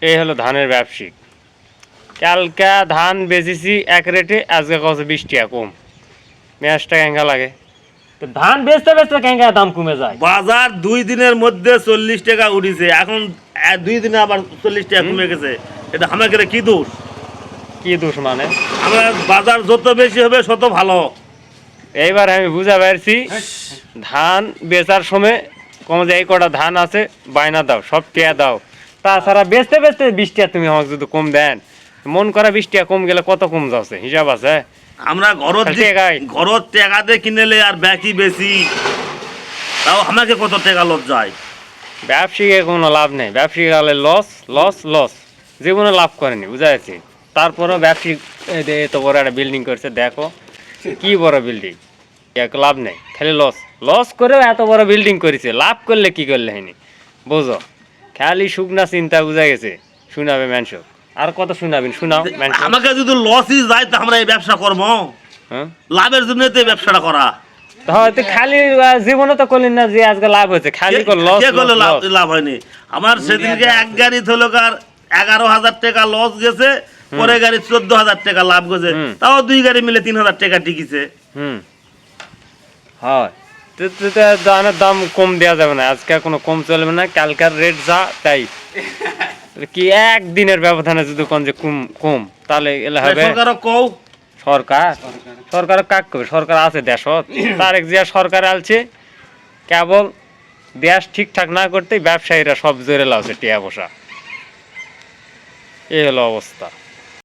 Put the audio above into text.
এই হলো ধানের ব্যবসায়িক। কালকা ধান বেচেছি এক রেটে, আজকে কত 20 টাকা কম। মেয়াজটা কেঙ্গা লাগে, তো ধান বেচতে বেচতে কেঙ্গা দাম কমে যায়। বাজার 2 দিনের মধ্যে 40 টাকা উঠিছে, এখন 2 দিনে আবার 40 টাকা কমে গেছে। এটা আমাদের কি দোষ? কি দোষ মানে? আমরা বাজার যত বেশি হবে তত ভালো। এইবার আমি বুঝা পারছি, ধান বেচার সময় কম যে এই কটা ধান আছে বায়না দাও, সব টিয়া দাও। তাছাড়া বেচতে বেচতে 20 টাকা তুমি আমাকে যদি কম দেন, মন করা 20 টাকা কম গেলে কত কম যাচ্ছে হিসাব আছে। আমরা ঘরত টাকা দিয়ে কিনেলে আর ব্যাকি বেশি, তাও আমাকে কত টাকা লস যায়। ব্যবসায়ীকে কোনো লাভ নেই, ব্যবসায়ী গেলে লস লস লস, জীবনে লাভ করেনি, বুঝা যাচ্ছে। তারপরেও ব্যবসায়িক এত বড় একটা বিল্ডিং করছে, দেখো কি বড় বিল্ডিং, এক লাভ নেই, খালি লস লস করেও এত বড় বিল্ডিং করেছে, লাভ করলে কি করলে হয়নি বোঝো। খালি শুকনা চিন্তা, বুঝা গেছে। শুনাবে ম্যানসক, আর কত শুনাবেন, শুনাও। আমাকে যদি লসই যায় তা আমরা এই ব্যবসা করবো? হ্যাঁ, লাভের জন্য তো এই ব্যবসাটা করা। হয়তো খালি জীবনে তো করলেন না যে আজকে লাভ হয়েছে, খালি লস লাভ হয়নি। আমার সেদিনকে এক গাড়ি থলকার 11,000 টাকা লস গেছে, পরে গাড়ি 14,000 টাকা লাভ গেছে, তাও 2 গাড়ি মিলে 3,000 টাকা টিকিছে। হয়, ধানের দাম কম দেওয়া যাবে না, আজকে কোনো কম চলবে না, কালকার রেট যা তাই। কি একদিনের ব্যবধানে যদি কোন যে কম কম, তাহলে এলে হবে। সরকার সরকার কাক করবে, সরকার আছে দেশত, তারেক জিয়া সরকার আলছে, কেবল দেশ ঠিকঠাক না করতেই ব্যবসায়ীরা সব জোরে লাউছে টিয়া বসা। এই হলো অবস্থা।